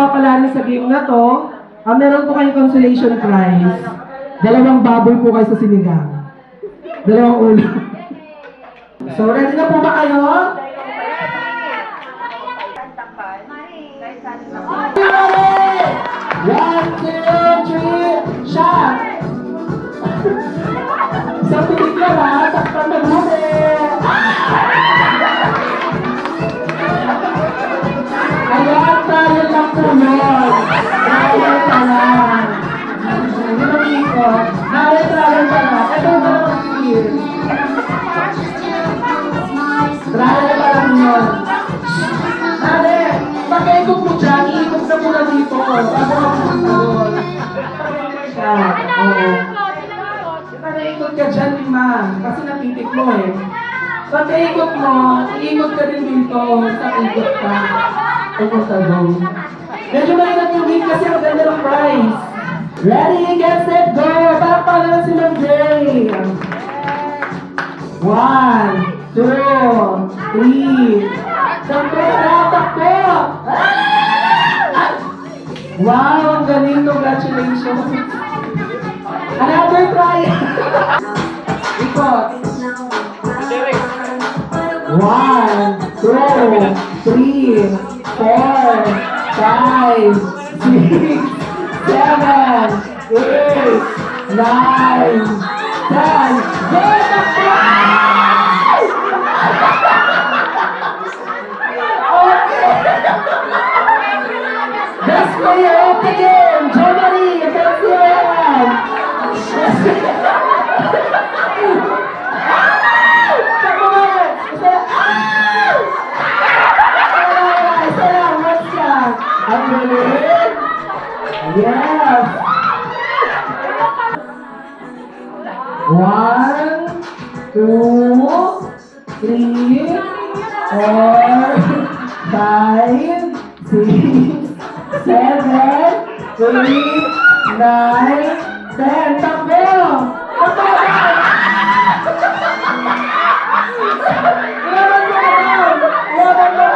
Papalari sa game na to, meron po kayong consolation prize. 2 baboy po kayo sa sinigang. 2 ulo. So, ready na po ba kayo? One, two, three, shot! Sa pinig lang ha, takpan na huli! Ayan, trial lang po yun. Trial pa lang. Hindi mo ikot. Trial pa lang. Ito yung dalawang skill. Trial pa lang yun. Nare, pag-ikot mo dyan, ikot na muna dito. Bago ako punta doon. Pag-ikot ka. Oo. Pag-ikot ka dyan, Lima. Kasi napitik mo eh. Pag-ikot mo, iikot ka din dito. Sa ikot ka. Pupunta doon. Medyo mahirap yung game kasi ang ganda ng prize. Ready, get, set, go! Palakpakan na si Ma'am Jay! 1, 2, 3, takbo na! Takbo! Wow! Ang galing! Congratulations! Another try! Ikot! 1, 2, 3, 4, 5, 6, 7, 8, 9, 10. Go! Best player of the game, Jomari, let's hear it! Yes! 1, 2, 3, 4, 5, 6, 7, 8, 9, 10. Takbo! Takbo! Ilaban mo naman! Ilaban mo!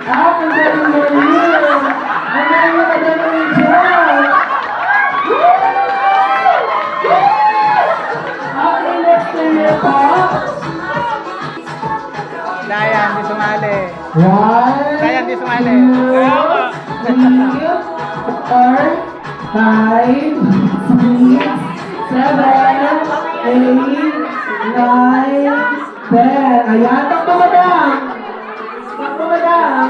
Ang galing-galing! Ang galing-galing dyan! Okay, next player po. Dayan, di sumali. 1, Dayan, di sumali. 2, 3, 4, 5, 6, 7, 8, 9, 10. Ayan, takbo madam! Takbo madam!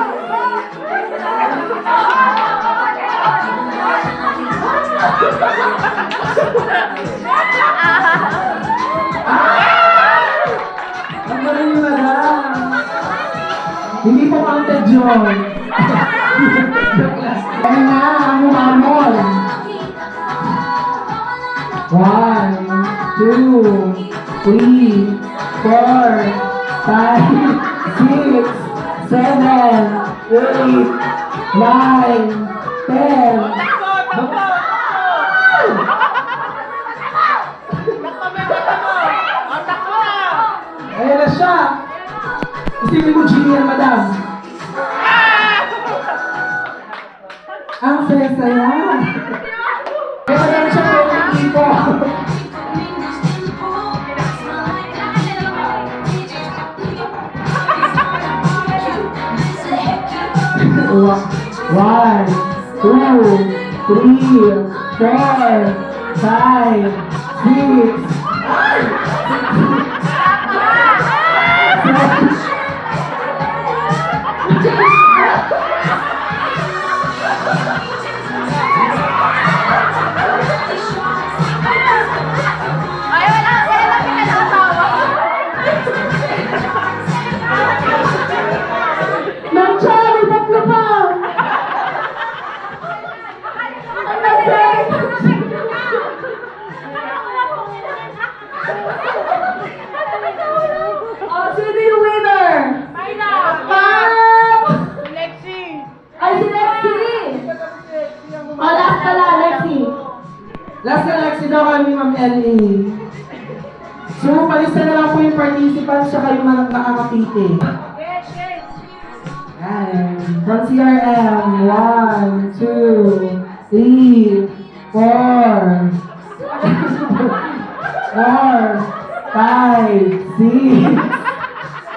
Ang galing ni madam! Hindi po counted yun. Kaya na, ang umamol. 1, 2, 3, 4, 5, 6, 7, 8, 9, 10. Ayan na siya. Isipin mo, Genie yan, madam. Ang saya-saya. Kaya madam siya po yung tipo. One, 2, 3, 4, 5, 6. Ma'am Charlie, tatlo pa! Oh, sino yung winner? Ma'am! Ay, si Lexi! Oh, last pala, Lexi. Last na Lexi daw kami, Ma'am Ellie. So, palista na lang po yung participants sa kayo mga nakakapiti. Ayan. From CRM, 1, 2, 3, 4, 4, 5, 6,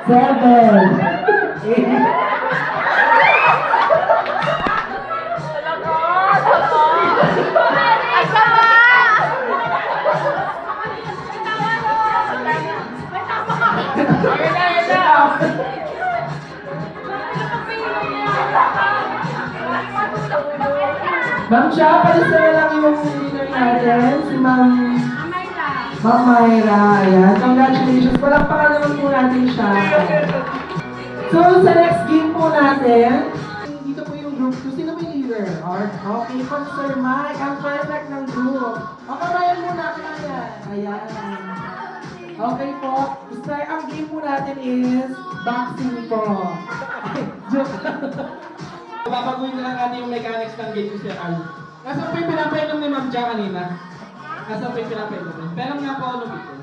7, 8. Ma'am Cha, palista na lang yung winner natin, si Ma'am Mayra. Ayan, congratulations. Palakpakan naman po natin siya. So, sa next game po natin, dito po yung group 2. Sino ba yung leader? Okay po, Sir Mike. Ang perfect ng group. O, kamayan muna, kamayan. Ayan. Okay po. Start, ang game po natin is boxing po. Joke lang. Babaguhin na lang natin yung mechanics ng game ni Sir Al. Nasaan po yung pinapainom ni Ma'am Cha kanina? Nasaan po yung pinapainom niya? Pero nga po ano dito.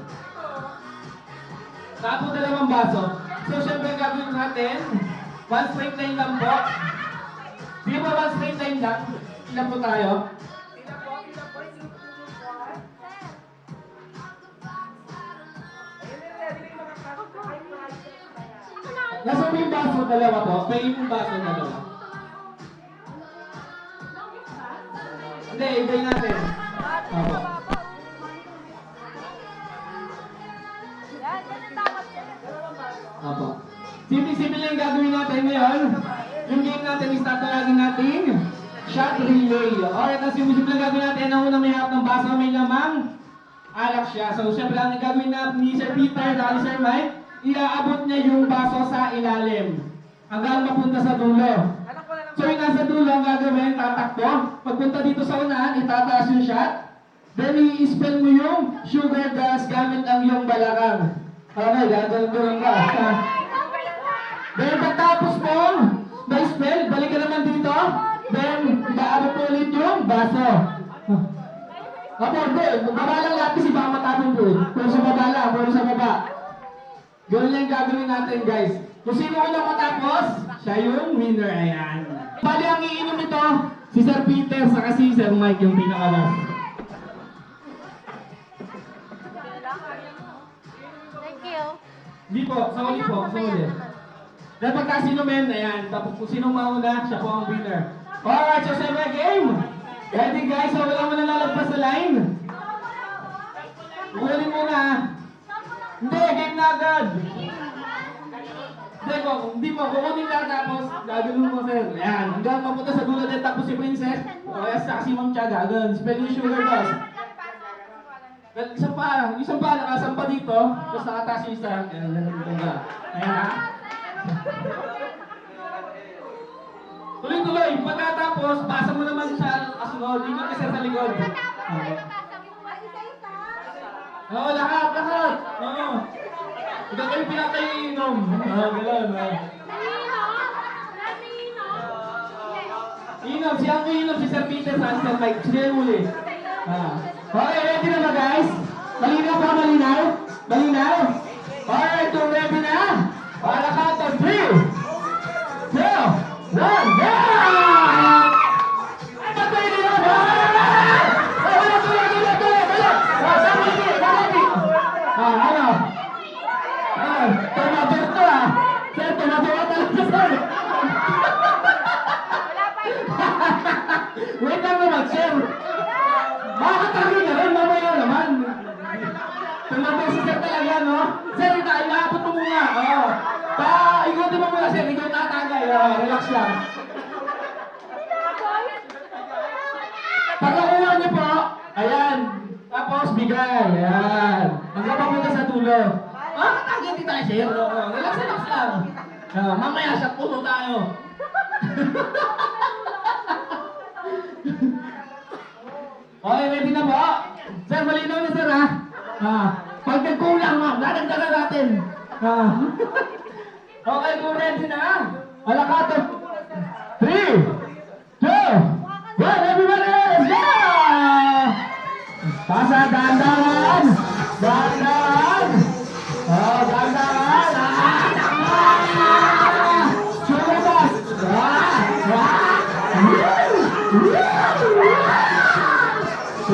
Saka po dalawang baso. So syempre gagawin natin, one straight line lang po. Sige po, one straight line lang. Ilan po tayo? Nasaan po yung baso? Dalawa po. Pwede yung baso dalawa. Hindi, ibay natin. Opo. Opo. Simple-simple lang yung gagawin natin ngayon. Yung game natin is tatawagin natin shot relay. Alright, ang simple lang gagawin natin. Ang unang may hawak ng baso, may lamang alak siya. So, syempre ang gagawin na ni Sir Peter at ni Sir Mike, iaabot niya yung baso sa ilalim hanggang mapunta sa dulo. So yung nasa dulo ang gagawin, tatakbo. Pagpunta dito sa unahan, itataas yung shot. Then i-spell mo yung sugar gas gamit ang iyong balakang. Okay, gagawin ka. Then pagtapos mo, na-spell, balik ka naman dito. Then, iaabot mo ulit yung baso. Opo, hindi. Baba lang lahat kasi baka matapon po. Puro sa baba lang, puro sa baba. Ganun lang gagawin natin, guys. Kung sino unang matapos, siya yung winner. Ayan. Bali ang iinom ito, si Sir Peter saka si Sir Mike yung pinakalas. Thank you. Hindi po, sa uli po, sa uli. Dahil pagka sinumen, ayan, tapos kung sinong mauna, siya po ang winner. Alright, so sa game! Ready guys, so wala mo na lalagpas sa line. Ukulin muna. Hindi, game na agad. Hindi po, kukunin lang tapos gagawin mo sir. Ayan, hanggang mapunta sa dulo din tapos si Princess. O yes, si Ma'am Cha gagawin. Spell yung sugar gas. Isang pa, nakasampa dito. Tapos nakataas yung isa. Ayan, ayan ha. Tuloy-tuloy, pagkatapos, pasa mo naman sa kasunod. Ikot kasi sa likod. Oo, lahat. Oo. Ikaw kayo pinakainom. Gano'n. Inom, siya ang inom si Sir Peter sa Sir Mike. Sila yung uli. Okay, ready na ba guys? Malinaw ba? Malinaw? Alright, so ready na? Para count of 3, 2, 1, go! Wait lang naman, sir. Makakatalo na rin, mamaya naman. Tumatay si sir talaga, no? Sir, inaabot mo muna. Ikutin mo muna, sir. Ikaw tatagay. Relax lang. Pagkakuha niyo po, ayan. Tapos, bigay. Ayan. Hanggang papunta sa dulo. Makakatagay din tayo, sir. Relax lang. Mamaya, sa puno tayo. Okay, ready na po? Sir, malinaw na sir ha? Pag nagkulang dadagdagan natin. Okay, kung ready na? Alakato. 3, 2, 1, everybody, let's go! Pasa, dahan-dahan! Dahan-dahan!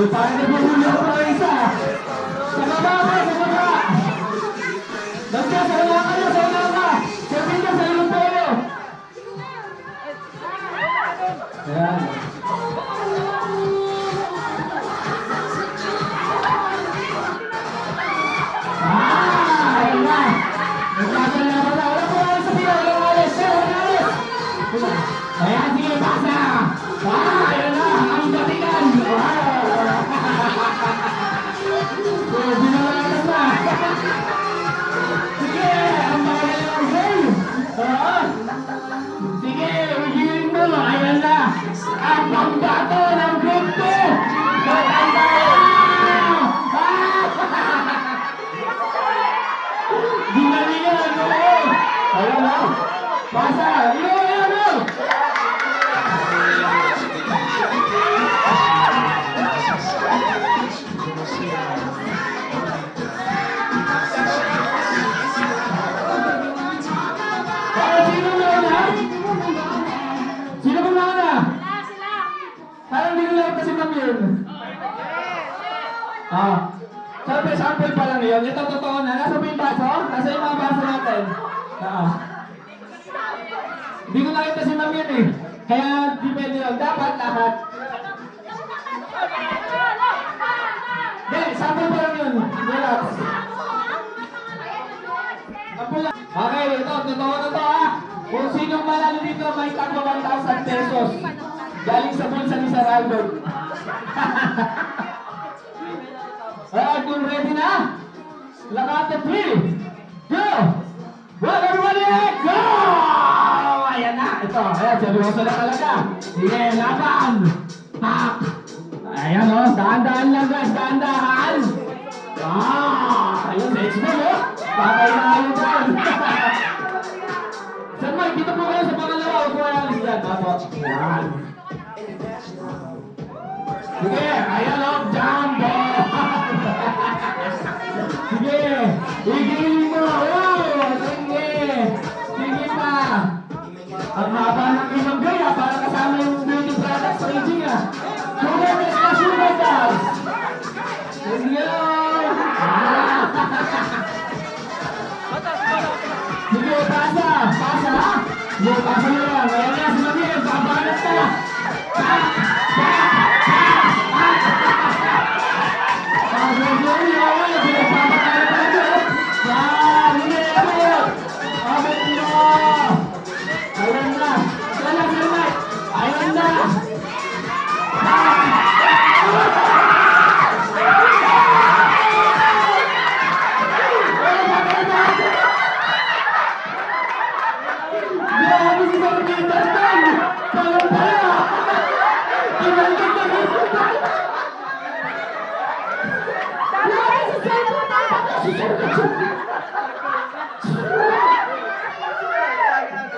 Uy, parang naguhuli ako ng isa. Sa baba ka, sa baba. Basta, sa unahan ka na, sa unahan ka. Sabihin ka sa ilong polo. Ayan. Ayun na. Nagkakala na pala. Wala po alis sa pila. Walang alis. Walang alis. Ayan, sige, pasa. Ayun na. Ang batikan. Binalakan na. Sige, ang magaling ang game. Sige, ujiin mo. Ayan na. Ang pambato ng group 2. Matanda na. Ginaligan, oo. Ayan na. Pasa. Ayan. Sino na? Sino ba na? Parang hindi nila kasi kami yun. Sample pa lang yun. Ito totoo na. Nasa ba yung baso? Nasa yung mga baso natin. Hindi ko nakita si ma'am yun eh. Kaya di pwede yun. Dapat lahat. Hindi, sample pa lang yun. Relax. Okay, ito. Totoo na to ha. Kung sinong manalo dito, may takbo 1,000 pesos. Galing sa bulsa ni Sir Albert. Kung ready na, lakad 3, 2, 1, everybody, go! Ayan na, ito, ayan, seryoso na talaga. Sige, laban! Pak! Ayan o, dahan-dahan lang guys, dahan-dahan! Ayun, next ball o! Patay na kayo dyan! Sir Mike, dito po kayo sa pangalawa, huwag ko alis dyan, apo. Ayan. Sige, ayan o, jumbo! Sige, igilin mo. Oh, sige. Sige pa. Ang haba ng ilang gaya para kasama yung beauty products staging ah. Sugar test na sugar test. Sige. Sige, pasa. Pasa. Sige, pasa mo lang. Ayan na, sinabi. Babanat na.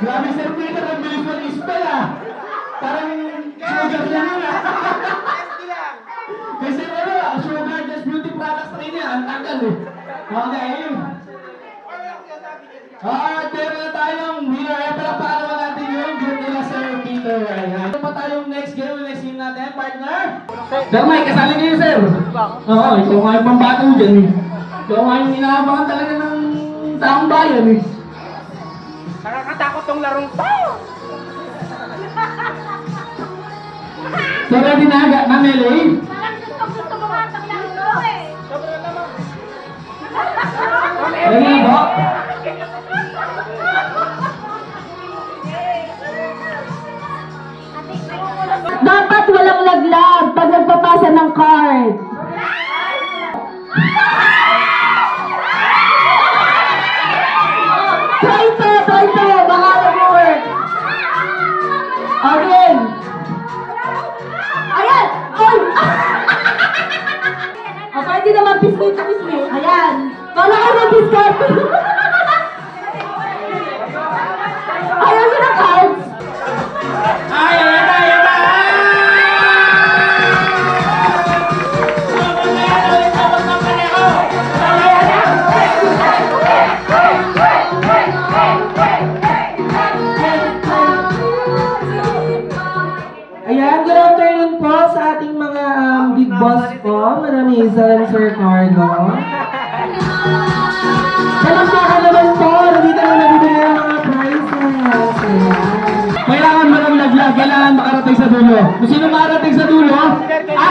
Grabe Sir Peter, ang bilis mo ng-spell ah. Parang sugar lang ah. Kasi ano, sugar just beauty products rin yan. Ang tagal eh. Okay. Alright, meron na tayong winner. Kaya pala paalaman natin yung group nila Sir Peter. Ano pa tayong next game? Next game natin, partner? Sir Mike, kasali kayo sir. Oo, ikaw nga yung pambato dyan eh. Ikaw nga yung inaabangan talaga ng taong bayan eh. Nakakatakot tong larong to! So ready na, Mameli? Parang gusto bumatang lang ito eh. Ready na po? Dapat walang laglag pag nagpapasa ng card. Try to, baka mag-work. Again. Ayan! Ay! O, pwede naman biscuit. Ayan. Wala ka ng biscuit. Ayaw nyo ng cards. Ay, ayan na, ayan na! Ayan, good afternoon po sa ating mga big boss ko, Manamisa and Sir Carlo. Palakpakan naman po, dito na nabibigay ang mga prizes. Ayan. Kailangan mo ng laglag, kailangan makarating sa dulo. Kung sino makarating sa dulo,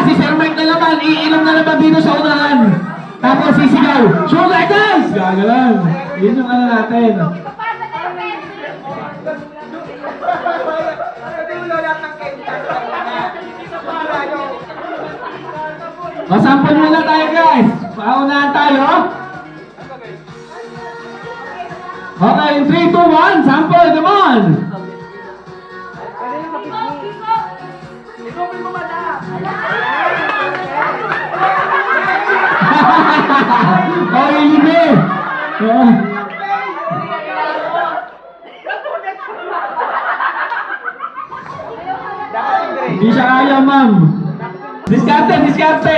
si Sir Mike na naman, iinom na naman dito sa unahan. Tapos sisigaw, Sugar guys! Gagalan. Yun yung ano natin. Masample muna tayo guys. Paunahan tayo. Okay, in 3, 2, 1, sample, come on! Okay, hindi. Hindi siya kaya, ma'am. Diskarte, diskarte.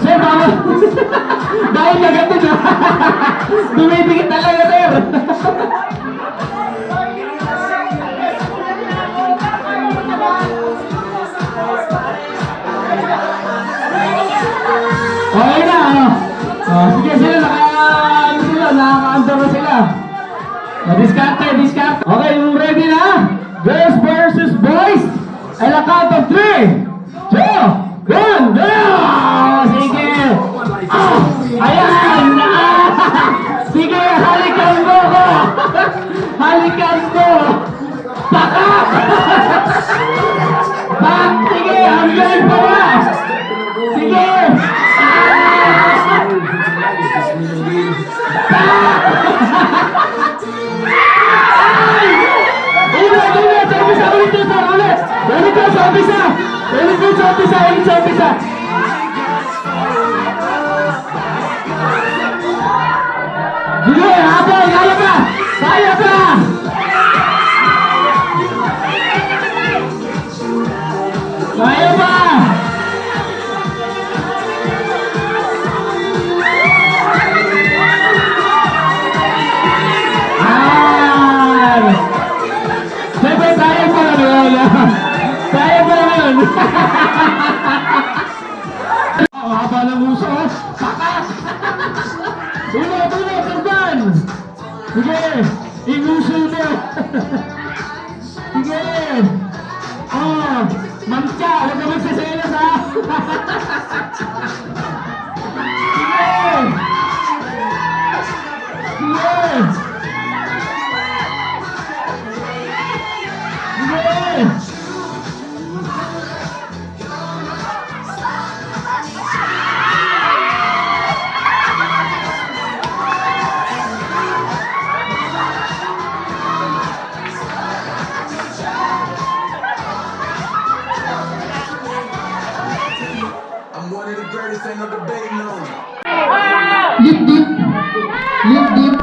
Sir, baka... Dahil na ganito na. Dumidikit talaga, sir. Okay na, sige sila, nakaka-under na sila. Diskarte, diskarte. Okay, yung ready na? Girls versus boys. I'll count of 3, 2, 1, go! Sige. Ayan! Sige, halikan mo ko! Halikan mo! Pakak! Pak! Sige, hanggang pa ba? Sige! Ulit sa umpisa! Sige, habang! Kaya ka! Kaya ka! Kaya ba? Siyempre, kaya pa na yun. Kaya pa na yun. Haba ng uso. Sakas! Tulo, Turban! Sige, inuso mo. Sige. Mamcha, huwag ka magsiselos ha. Sige. Sige. Sige. Lip dip. Lip dip,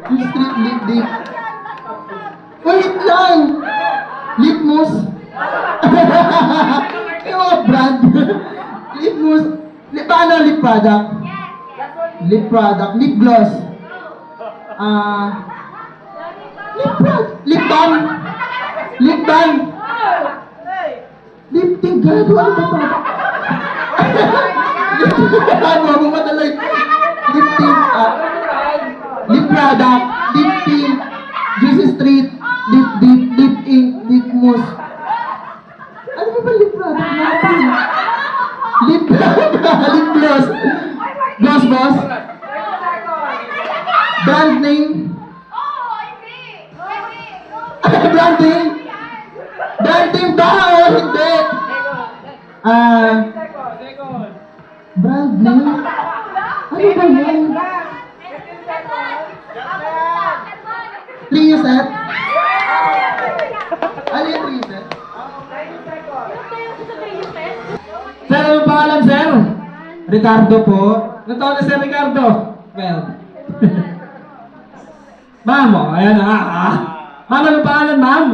yung street lip dip. Wait lang! Lip mousse. Yung mga brand. Lip mousse. Paano lip product? Lip product. Lip gloss. Lip product. Lip balm. Lip balm. Lip tint. Gago, ano ba product? Ano mo madalay? Lip tint. Lip product. Lip tint. Juicy Street. Lip dip. Lip ink. Lip mousse. Ano ba lip product? Lip lip gloss. Gloss boss. Brand name. Brand name. Brand name ba o hindi? Brand name? Ano ba yan? 3 set? Ano yung 3 set? Sir, anong pangalan, sir? Ricardo po. Anong taon na sir Ricardo? 12. Ma'am, ayan na. Ma'am, anong pangalan, ma'am?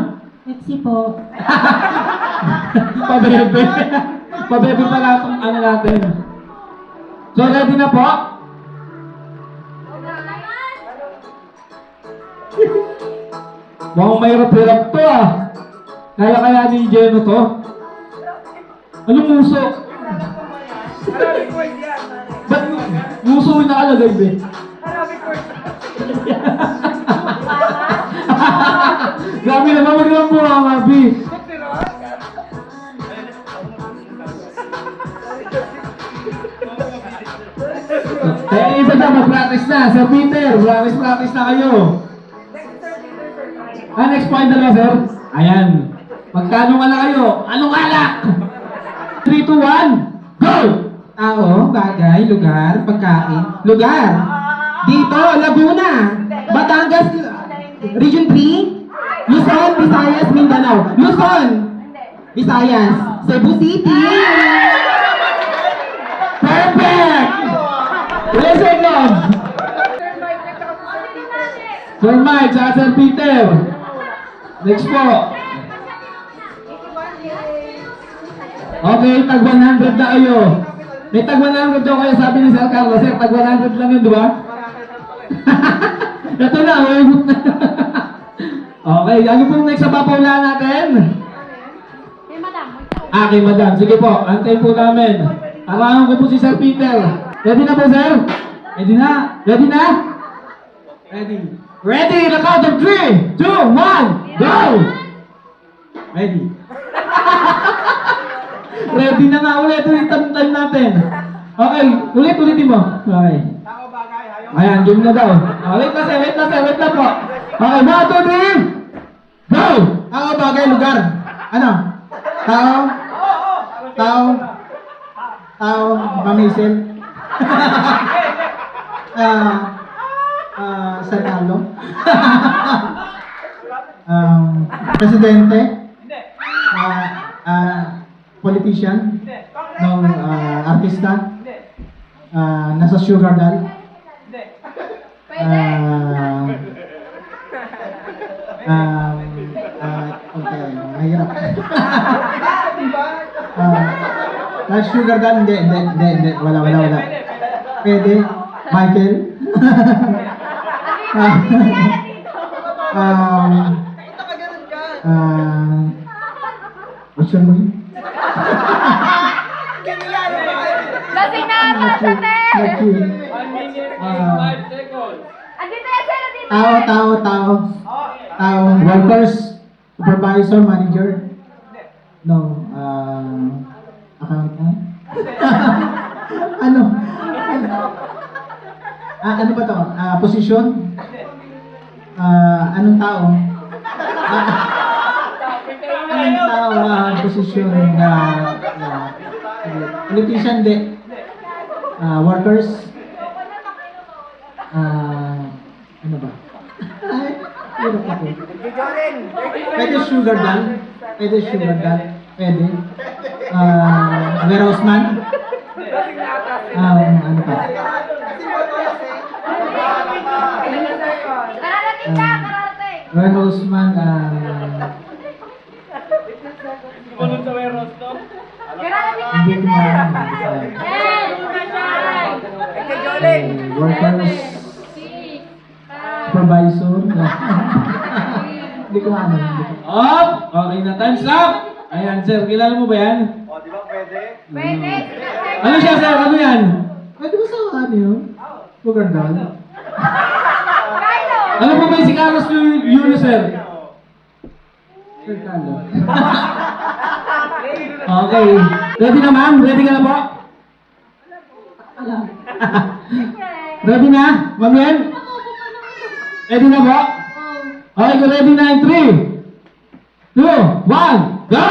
Pepsi po. Pabebe. Pabebe pala itong ano natin. So, ready na po? Mukhang mahirap-hirap to ah. Kaya ni Jeno to. Anong muso? Arabic word yan. Ba't muso yung nakalagay, be? Arabic word. Grabe naman, wag naman po mga B. Kaya yung isa dyan, mag-practice na. Sir Peter, practice na kayo. Next point na lang, sir. Ayan. Magkano nga na kayo? Anong alak? 3, 2, 1, go! Tao, bagay, lugar, pagkain. Lugar. Dito, Laguna. Batangas, Region 3. Luzon, Visayas, Mindanao. Luzon. Visayas. Cebu City. Perfect! 3 seconds! Sir Mike, tsaka Sir Peter. Next po. Okay, tag 100 na kayo. May tag 100 daw kayo, sabi ni Sir Carlos. Sir, tag 100 lang yun, di ba? Ito na, huwag na. Okay, ano pong next sa papaulaan natin? Kay Madam. Sige po, antayin po namin. Harangan ko po si Sir Peter. Ready na po, sir? Ready na? Ready na? Ready. Ready! The count of 3, 2, 1, go! Ready. Ready na nga ulit. Ulit-time natin. Okay, ulitin mo. Okay. Tao bagay, ayaw. Ayan, game na daw. Wait na, sir. Wait na po. Okay, 1, 2, 3, go! Tao, bagay, lugar. Ano? Tao, mamisil. San Carlo. Presidente. Hindi. Politician. Hindi. Ng artista. Hindi. Nasa sugar daddy. Hindi. Okay, mahirap. Nasa sugar daddy, hindi. Wala. Pwede. Michael. What's your name? Lasing na ata siya, te! 1 minute, 5 seconds. Andito yan, sir! Andito! Tao. Workers, supervisor, manager. No. Accountant. Ano? Ano ba to? Posisyon? Anong tao? Anong tao? Posisyon na politician, di. Workers? Ano ba? Ay, hirap ako. Pwede sugar dan? Pwede. Warehouse man? Ano pa? Kararating ka, kararating! Warehouse man, Punod sa warehouse to. Kararating ka, hindi ko sir! ma- Yes! Mashay! Kay Jolene. workers, supervisor. Hindi ko ano. Up! Okay na, time's up! Ayan, sir, kilala mo ba yan? O, di ba pwede? Pwede! Ano siya, sir? Ano yan? Pwede ba sa ano yun? Sugar daddy? Carlo! Ano po ba yung si Carlos Yulo, sir? Sir Carlo. Okay. Ready na, ma'am? Ready ka na po? Ready na? Ma'am yan? Ready na po? Okay, kung ready na in 3, 2, 1, go!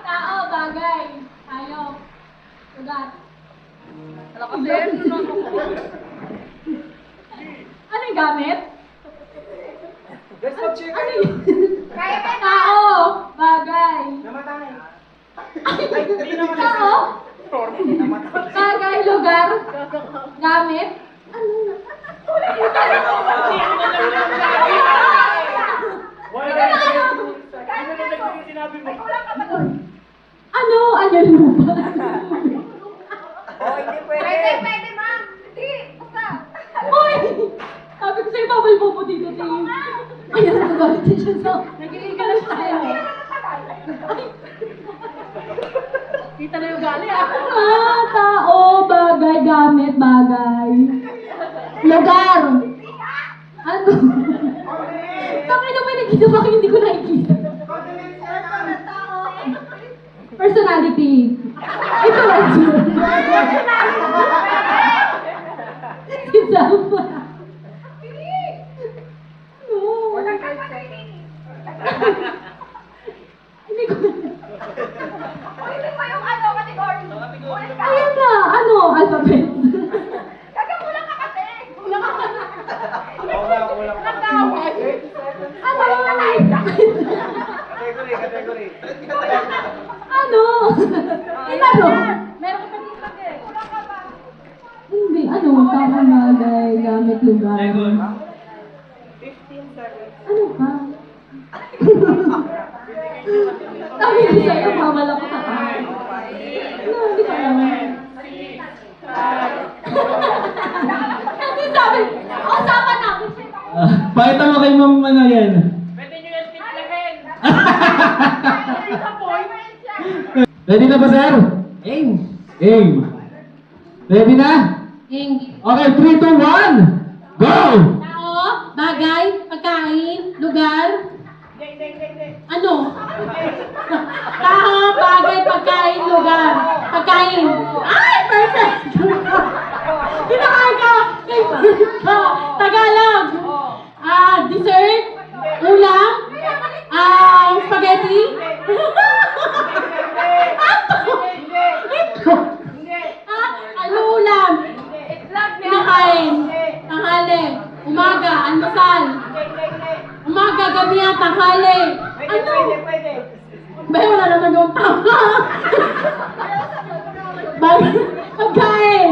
Tao, bagay, hayop, lugar. Ano yung gamit? Ano yun? Tao, bagay. Namatay. Tao, bagay, lugar, gamit. Ano? Sinabi mo. Ano? Anyan mo ba? Oh, hindi Pwede, ma'am. Hindi, basta. Hoy! Sabi ko sa'yo, bawal po po dito, Tim. Ayan, nagalit siya. Nagkiligan na tayo. Kita na yung gali ah. Tao, bagay, gamit, bagay. Lugar. Ano? Bakit naman nakikita? Bakit hindi ko nakikita? Personality. Ito lang siya. Kita pa. No. Hindi ko. Ayun na. Ano? Alphabet. Category. Ano? Inano? Meron ka Hindi. Ano? Tamang bagay, gamit, lugar. Ano pa? Sabi ko sa'yo, mawala ko sa tayo. Ano? Hindi ko alam. Hindi sabi. Usapan namin siya. Pakita mo kay ma'am ano yan. Pwede nyo yung tiplahin. Ready na ba, sir? Aim. Aim. Ready na? Aim. Okay, 3, 2, 1. Go! Tao, bagay, pagkain, lugar. Ano? Tao, bagay, pagkain, lugar. Pagkain. Ay, perfect! Kinakain ka! Tagalog. Dessert. Ulam. Spaghetti. Ito. Ano ulam? Kinakain. Tanghali. Umaga. Almusal. Umaga, gabi at tanghali. Ano? Bay, wala naman yung tama. Pagkain.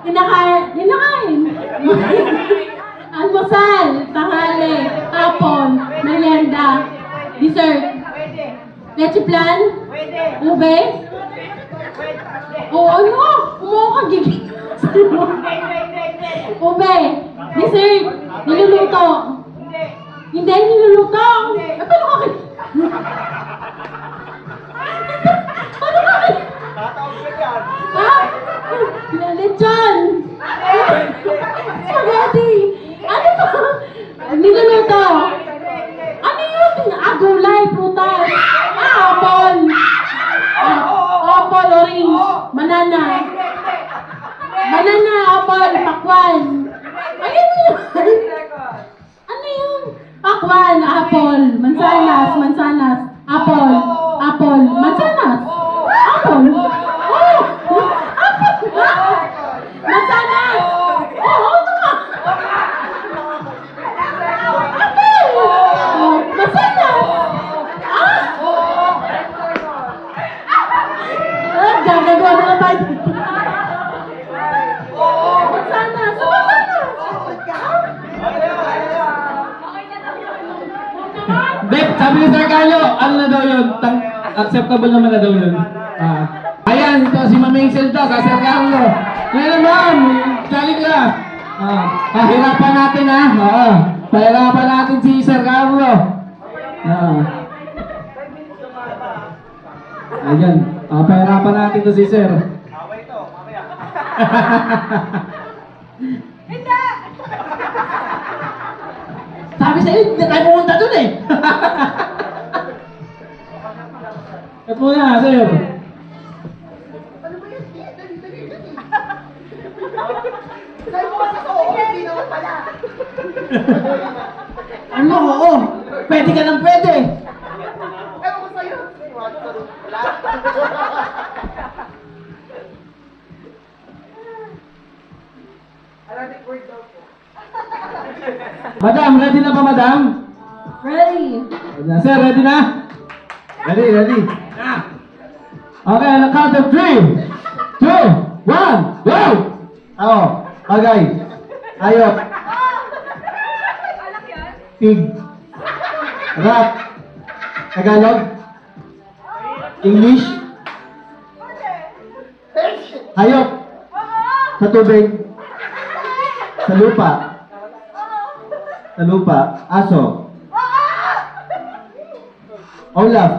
Kinakain. Almusal. Tanghali. Hapon. Merienda. Dessert. Leche plan. Ube. Oo, ano? Umuha ka gigit. Ube. Dessert. Niluluto. Hindi, niluluto. Paano ka Paano ka Ha? Lechon. Spaghetti. Ano ba? Niluluto. Ano yun? Gulay, prutas. Apple. Apple, orange. Banana. Banana, apple, pakwan. Ayun yun. Ano yun? Pakwan, apple, mansanas, apple, mansanas, apple. Oh! Apple! Mansanas! Oh, ano ka? Apple! Oh, mansanas! Gagagawa na lang tayo. Mansanas! Dep, sabi ni Sir Carlo, ano na daw yun? Acceptable naman na daw yun. Ayan, ito si Ma'am Hazel daw, sa Sir Carlo. Ngayon ma'am, galing ka. Pahirapan natin ha. Pahirapan natin si Sir Carlo. Ayan, pahirapan natin to si Sir. Sabi sa'yo, hindi tayo pumunta dun eh. Ito muna, sir. Ano, oo. Pwede ka ng pwede. Madam, ready na ba, madam? Ready. Sir, ready na? Ready. Okay, on the count of 3, 2, 1, go! Bagay. Ayok. Pig. Rat. Tagalog. English. Hayop. Sa tubig. Sa lupa. Aso. Olaf.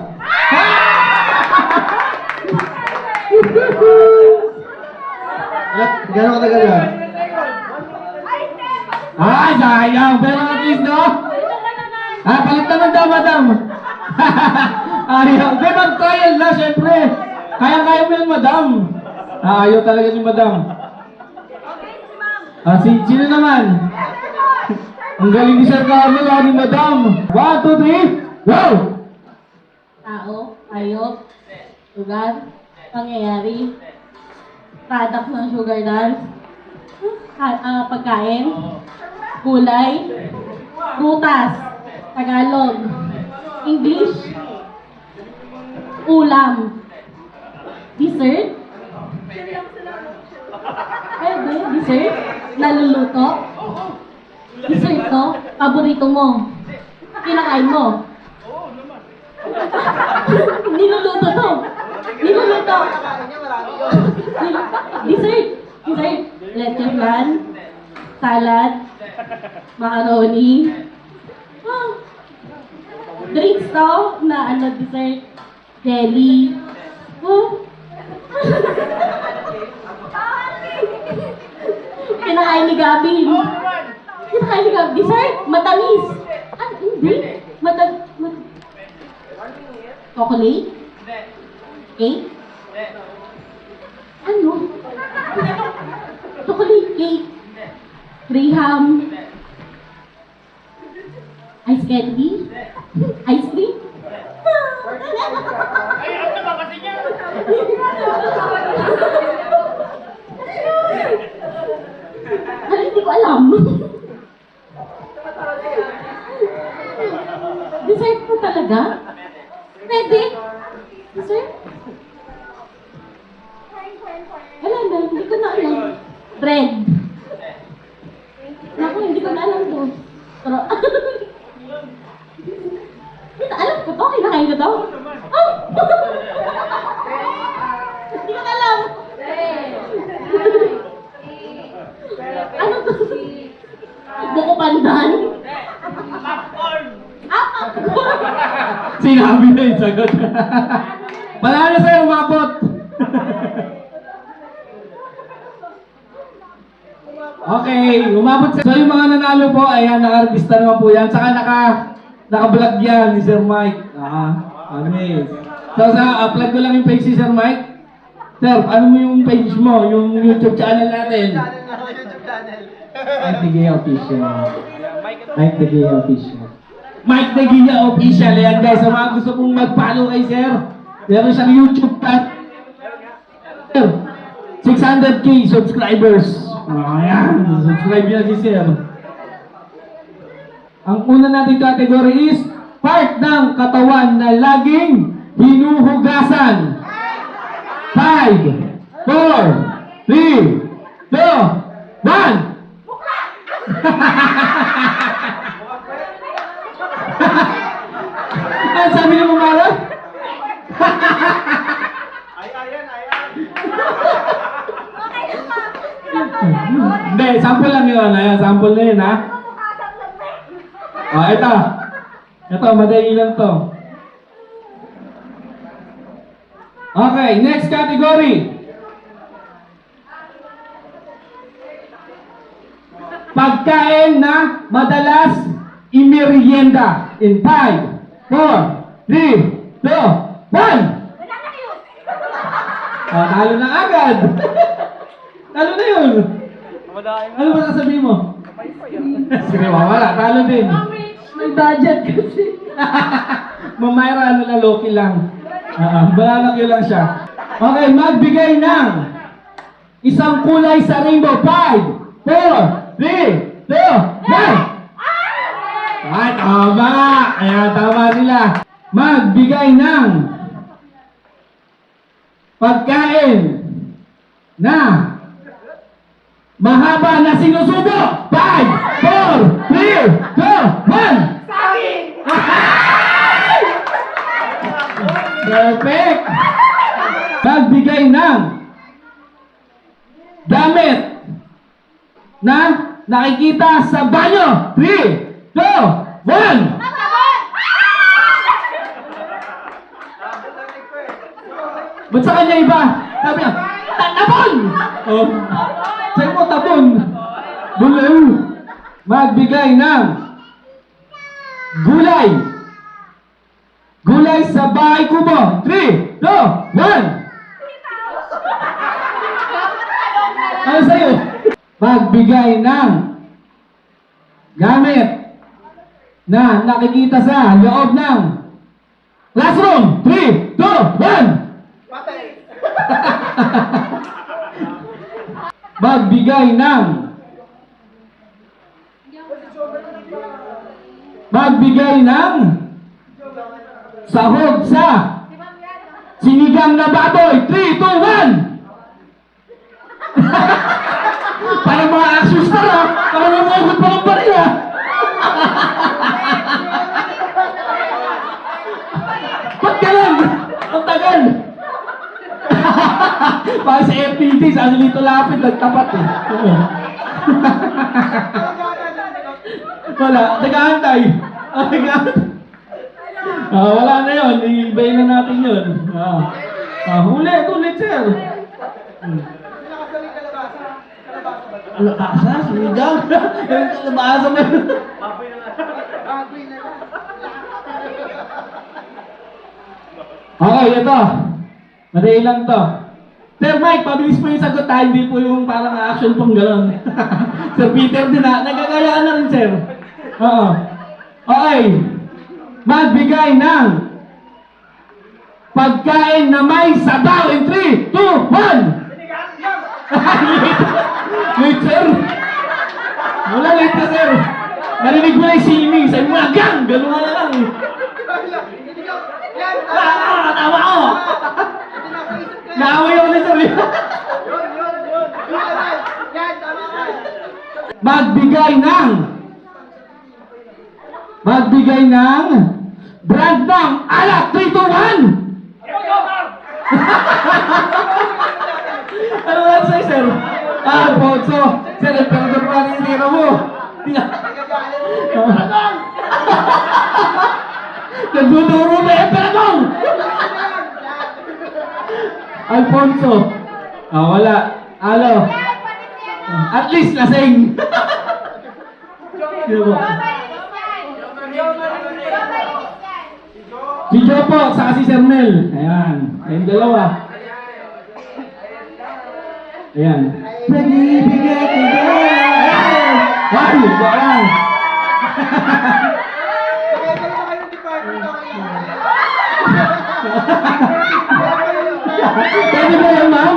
Gano'ng katagal yan? Ay, sayang. Pero at least, no? Palit naman daw, madam. Ayaw. Di, mag-trial na, syempre. Kaya-kaya mo yun, madam. Ayaw talaga ni madam. Sino naman? Ang galing ni Sir Carlo, ni madam. 1, 2, 3, go! Tao, hayop, lugar, pangyayari, product ng sugar dance, pagkain, gulay, prutas, Tagalog, English, ulam, dessert, pwede, dessert, naluluto, dessert to, paborito mo, kinakain mo. Niluluto to. Niluluto. Dessert. Dessert. Leche flan. Salad. Macaroni. Drinks to na dessert. Jelly. Kinakain ni Gabi. Kinakain ni Gabi. Dessert. Matamis. Hindi. Chocolate? Cake? Ano? Chocolate cake? Graham? Ice candy? Ice cream? Ay, ano naman kasi niya? Hindi ko alam. Dessert po talaga? Pwede? Dessert? Wala na, hindi ko na alam. Bread. Naku, hindi ko na alam to. Pero, alam ko to, kinakain ko to. Oh! Hindi ko na alam. Ano to? Buko pandan? Popcorn! Popcorn! Sinabi na yung sagot. Panalo sa'yo, umabot. Okay, umabot sa... So yung mga nanalo po, ayan, naka-artista naman po yan. Saka naka-vlog yan ni Sir Mike. Anis. So upload ko lang yung page si Sir Mike. Sir, ano mo yung page mo? Yung YouTube channel natin? Mike De Guia Official. Mike De Guia Official. Mike De Guia Official. Ayan guys, sa mga gusto pong mag-follow kay Sir, meron siyang YouTube channel. 600k subscribers. Ayan, subscribe niya si Sir. Ang una nating category is part ng katawan na laging hinuhugasan. 5, 4, 3, 2, 1. Ano sabi niyo Mara? Hindi, sample lang yun. Ayan, sample na yun, ha? Ito. Ito, madali lang to. Okay, next category. Pagkain na madalas imerienda. In 5, 4, 3, 2, 1. Talo na agad. Talo na yun. Ano ba sasabihin mo? Sige, wala. Talo din. May budget kasi. Mamayra, ano na, loki lang. Balalak yun lang siya. Okay, magbigay ng isang kulay sa rainbow. 5, 4, 3, 2, 1. Ay, tama. Ayan, tama sila. Magbigay ng pagkain na mahaba na sinusubo. 5, 4, 3, 2, 1. Saging! Perfect! Magbigay ng gamit na nakikita sa banyo. 3, 2, 1. Ba't sa kanya iba? Sabi niya, tabon! Oh. Sa'yo mo, tabon. Bulaw. Magbigay ng gulay. Gulay sa bahay kubo. 3, 2, 1. Ano sa'yo? Magbigay ng gamit na nakikita sa loob ng classroom. 3, 2, 1. Magbigay ng sahog sa sinigang na baboy. 3, 2, 1. Parang mga action star ha. Parang namugot pa ng barya. Ba't ganun? Ang tagal. Parang sa FPD, sa Lito Lapid, nagtapat eh. Wala, nag-aantay. Wala na yun, i-ibay na natin yun. Ulit, sir. Kalabasa, sinigang. Kalabasa mo. Okay, ito. Madali lang to. Sir Mike, pabilis po yung sagot ha. Hindi po yung parang action pong gano'n. Sir Peter din ha. Nagkakaya ka na rin, sir. Oo. Okay. Magbigay ng pagkain na may sabaw in 3, 2, 1. Late, sir. Wala late na, sir. Narinig mo na yung sini. Sabi mo na, gang! Gano'n na lang. Tawa ko! Naaway ako na, sir. Magbigay ng brand ng alak. 3, 2, 1. Ano nga sa'yo, sir? Ponso. Sir, ang perdor pa rin yung tira mo. Nagduduro na yung perdor! Alfonso. Wala. Alo. At least lasing. Sino po? Si Joe po, saka si Sir Mel. Ayan. Ayun dalawa. Ayan. Nagbibigay ko. Ayan! Why? Ayan. Pwede ba yan, ma'am?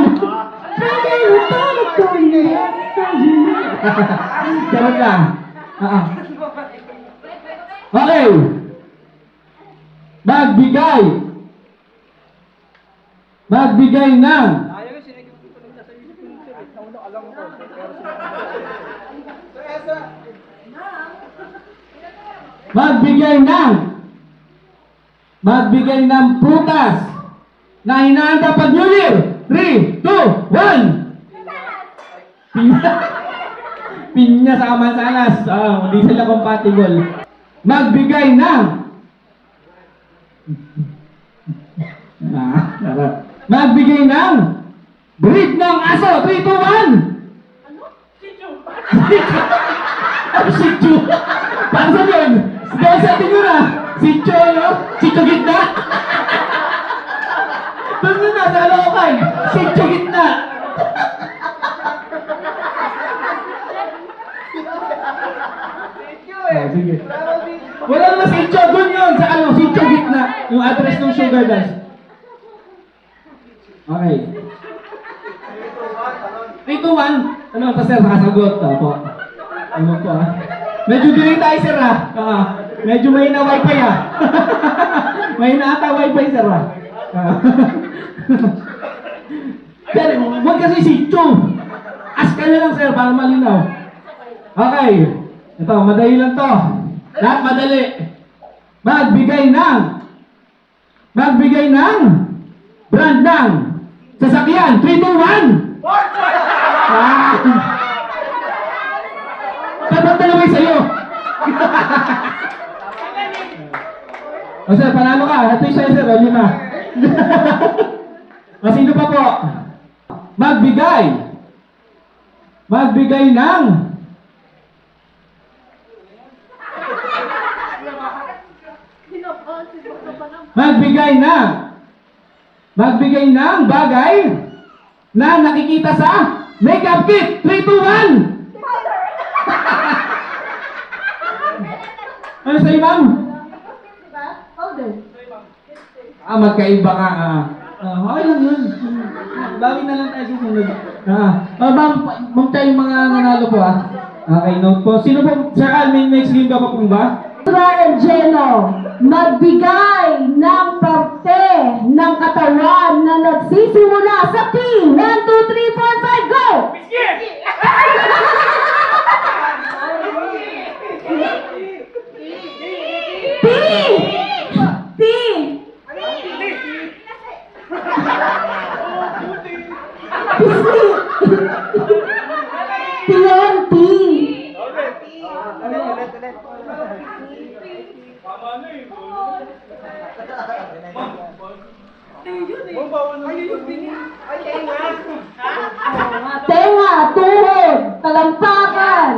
Charot lang. Okay. Magbigay ng magbigay ng prutas na hinahanda pag New Year. 3, 2, 1. Pinya sa mansanas. Hindi sila compatible. Magbigay ng breed ng aso. 3, 2, 1. Sityo. Paano sa yun? Dahil sa atin yun Sityo, no? Sityo gitna. Doon yun sa Alokan. Sityo gitna. Sige. Wala naman sityo. Doon yun sa sityo gitna. Yung address ng Sugar Dance. Okay. 3, 2, 1. Ano, sir, nakasagot. Opo. Ano po Medyo delay tayo, sir medyo may na wifi may na ata wifi, sir Pero, huwag kasi sityo. Ask ka na lang, sir, para malinaw. Okay. Ito, madali lang to. Lahat madali. Magbigay ng brand ng sasakyan. 3, 2, 1. Dapat na naman sa'yo. O sir, panalo ka. Ito yung sa'yo, sir. 5. Sino pa po? Magbigay ng magbigay ng bagay na nakikita sa makeup kit. 3, 2, 1. Ano sa'yo, ma'am? Powder. Magkaiba ka. Okay lang yun. Bawi na lang tayo susunod. Ma'am tayo yung mga nanalo po Okay, note po. Sino po? Sir Al, may next game ka pa po ba? Ryan Geno, magbigay ng parte ng katawan na nagsisimula sa T. 1, 2, 3, 4, 5, go! T! T! TNT! Tenga, tuhod, talampakan.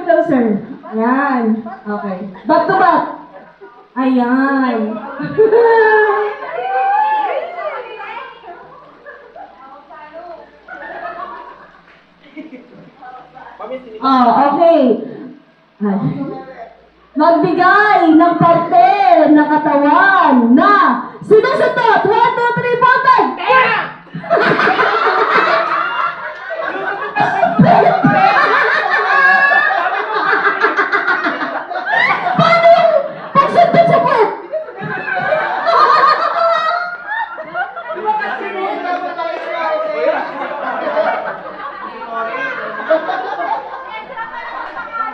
Closer. Ayan. Okay. Back to back. Ayan. Okay. Ay. Magbigay ng parte ng katawan na sinusutot. 1, 2, 3, 4, 5. Paano yung pagsuntot sa puwet?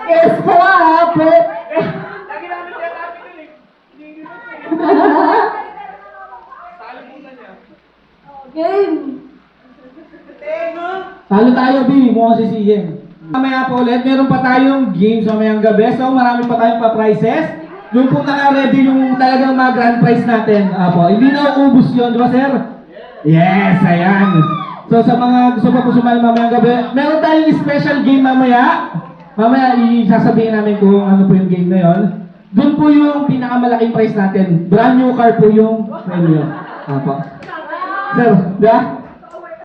Yes po puwet. Game. Talo tayo, B. Mukhang sisihin. Mamaya po ulit, meron pa tayong games mamayang gabi. So, marami pa tayong pa-prizes. Yung po naka-ready yung talagang mga grand prize natin. Hindi na ubus yun, di ba, sir? Yes, ayan. So, sa mga gusto pa po sumali mamayang gabi, meron tayong special game mamaya. Mamaya, isasabihin namin kung ano po yung game na yun. Doon po yung pinakamalaking prize natin. Brand new car po yung menu. Sir, di ba?